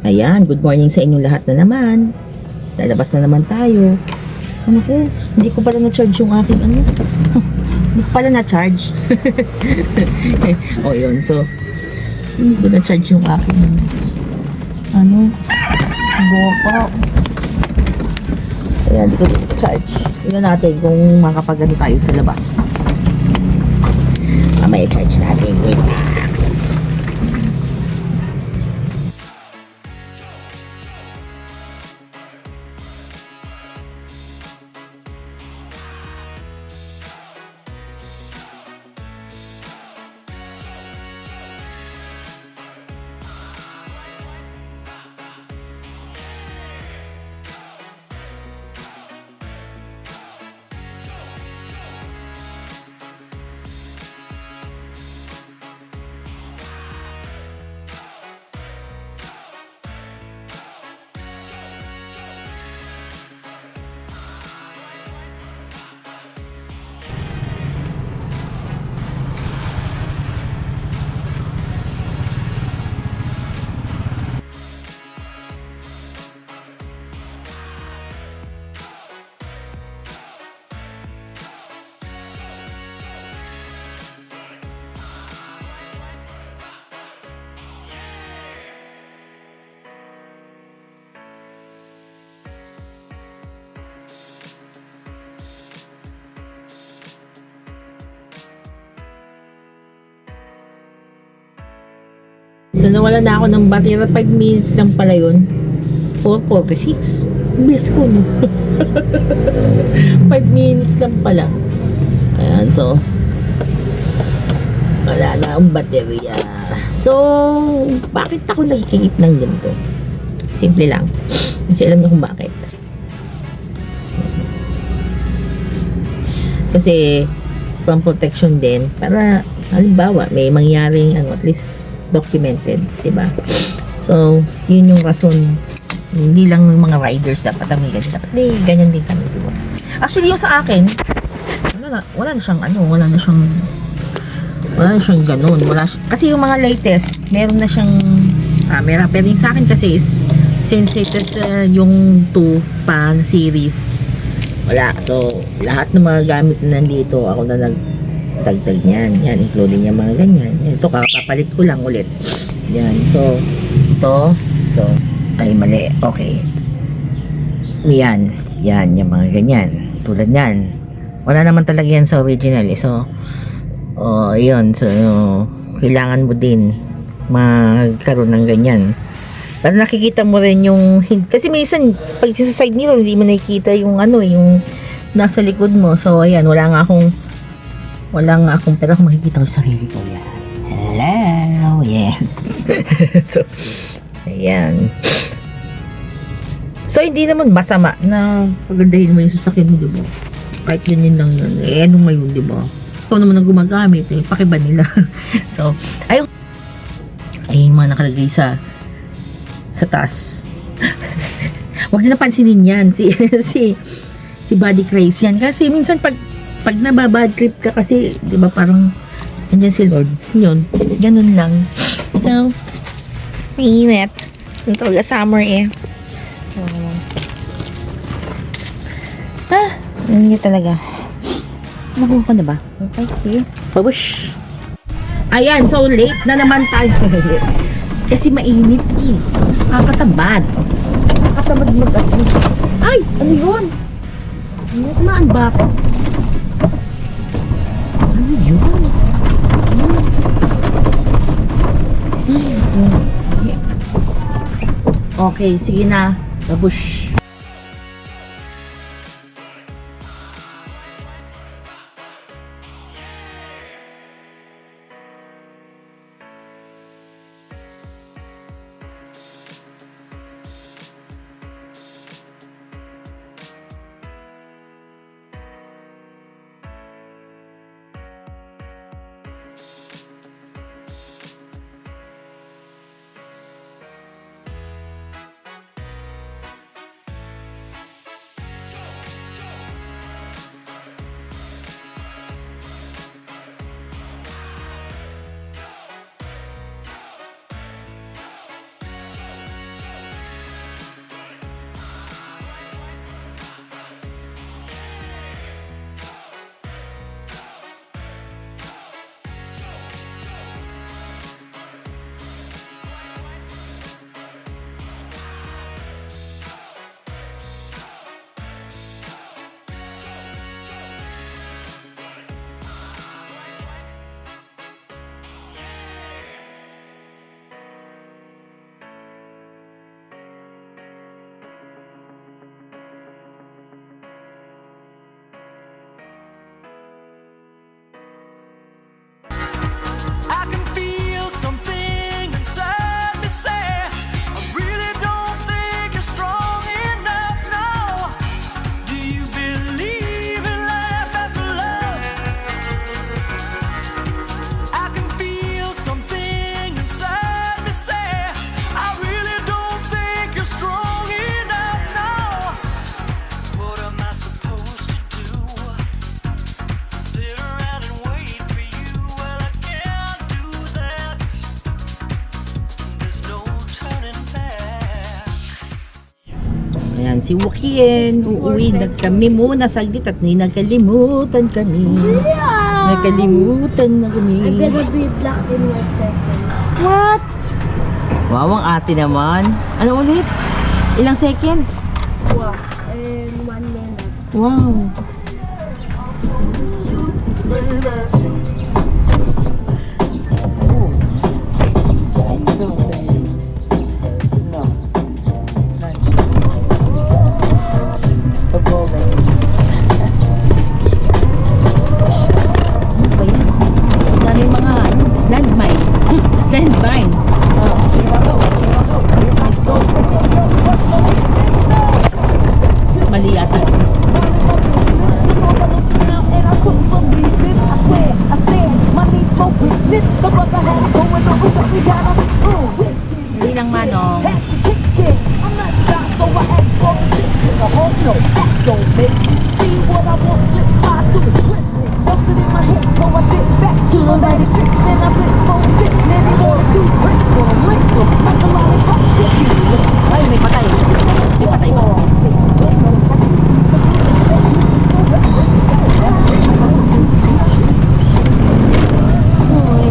Ayan, good morning sa inyong lahat na naman. Lalabas na naman tayo. Ano ko, hindi ko pala na-charge yung aking ano. Hindi ko pala na-charge. O yun, so, hindi ko na-charge yung aking ano, GoPro. Ayan, hindi ko na-charge. Tignan natin kung makapagano tayo sa labas. Mamaya charge natin. Wait na. So, nawala na ako ng battery. 5 minutes lang pala yun. 4:46. Bilis ko, no? 5 minutes lang pala. Ayan, so, wala na ang baterya. So, bakit ako nagkikip ng ganito? Simple lang. Kasi alam niyo kung bakit. Kasi, pang protection din. Para, halimbawa, may mangyaring, at least, documented, diba? So, yun yung rason. Hindi lang yung mga riders dapat ang may ganyan. Dapat may ganyan din kami, diba? Actually, yung sa akin, wala na siyang ganun. Kasi yung mga latest, meron na siyang camera. Pero yung sa akin kasi is, since it is yung 2 pa series, wala. So, lahat ng mga gamit na nandito, ako na nagtagtag niyan. Yan, including yung mga ganyan. Ito, kakapalit ko lang ulit. Yan. So, ito. So, ay mali. Okay. Yan. Yan, yung mga ganyan. Tulad yan. Wala naman talaga yan sa original. So, yun. So, kailangan mo din magkaroon ng ganyan. Para nakikita mo rin yung, kasi minsan, pag sa side mirror, hindi mo nakikita yung yung nasa likod mo. So, ayan, wala nga akong, pero kung makikita ko yung sarili ko, yan. Hello! Yan. So, ayan. So, hindi naman masama na pagandahin mo yung sasakyan mo, diba? Kahit ganyan lang yun. Ano ngayon, diba? Ikaw naman ang gumagamit, pakiba nila. So, ayun. Ay, mga nakalagay sa taas. Huwag na napansinin yan. Si body craze yan. Kasi minsan pag nababad trip ka kasi, di ba parang andyan si Lord. Yun. Ganun lang. So, mainit. Yung talaga summer mainit talaga. Nakuha ko na ba? Okay, sige. Babush! Ayan, so late na naman tayo. Kasi mainit Nakakatamad. Nakakatamad Ay! Ano yun? Tumaan ba ako? Ano yun? Okay, sige na. Babush. Yan, si Joaquin. Uuwi na kami muna saglit at nagkalimutan kami. Nagkalimutan na kami. I better be black in 1 second. What? Wow, ang ate naman. Ano ulit? Ilang seconds? Wow. In 1 minute. Wow. Daming mga landmine. Landmine. Mali yata. Hindi lang manong. Ay, may patay. May patay ba? Uy.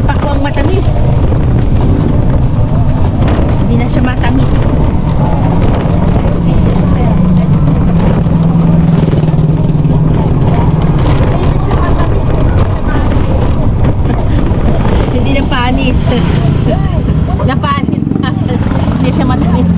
Pakwang matamis. Hindi na siya matamis. Hindi na panis. Napanis na. Hindi siya matamis.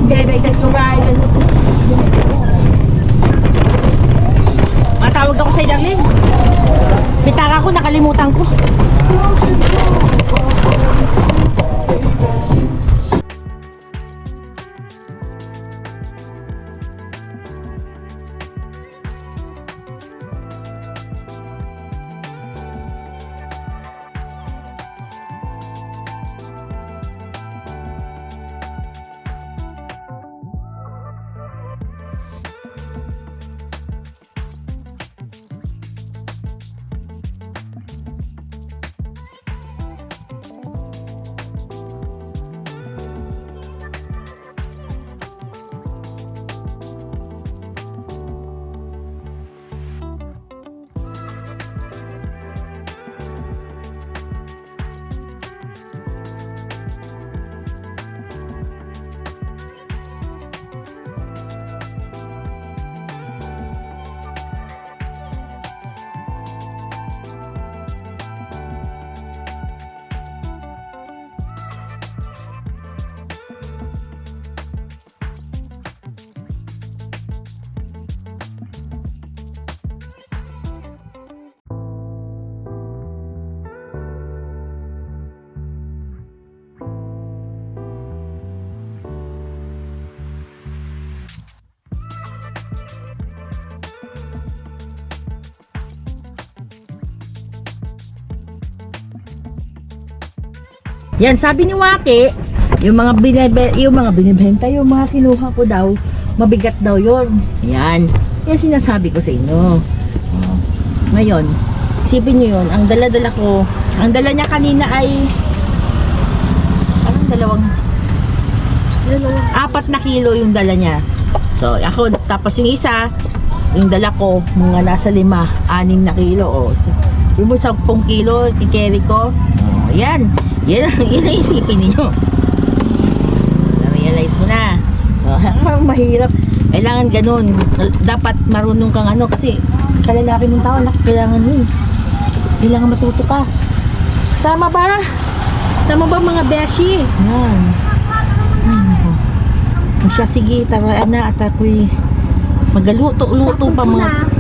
Baby, take a ride. Matawag ako sa Darlene. Bitaka ko, nakalimutan ko. Yan, sabi ni Waki, yung mga binibenta, yung mga kinuha ko daw, mabigat daw yon. Yan. Yan sinasabi ko sa inyo. Ngayon, isipin nyo yun, ang dala-dala ko, ang dala niya kanina ay parang 4 kilo yung dala niya. So, ako, tapos yung isa, yung dala ko, mga nasa 6 na kilo. O, yung 10 kilo, i-carry ko. O, yan. Yan ang isipin ninyo. Na-realize mo na. So, mahirap. Kailangan ganun. Dapat marunong kang ano, kasi kalalaki ng tao, kailangan yun. Kailangan matuto ka. Tama ba? Tama ba mga beshi? Yan. Siya, sige, taraan na at ako'y magaluto-luto pa mga...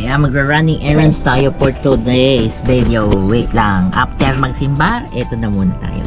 Ayan, magra-running errands tayo for today's video. Wait lang. After magsimba, eto na muna tayo.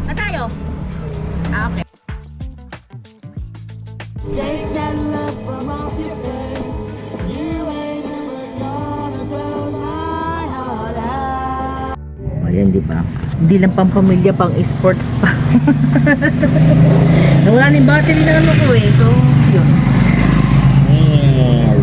Na tayo? Okay. Take that love from off your face. You ain't never gonna blow my heart out. O, yan, di ba? Hindi lang pang pamilya, pang sports pa. Nawala na yung battery na ano ko eh. So, yun. Yes.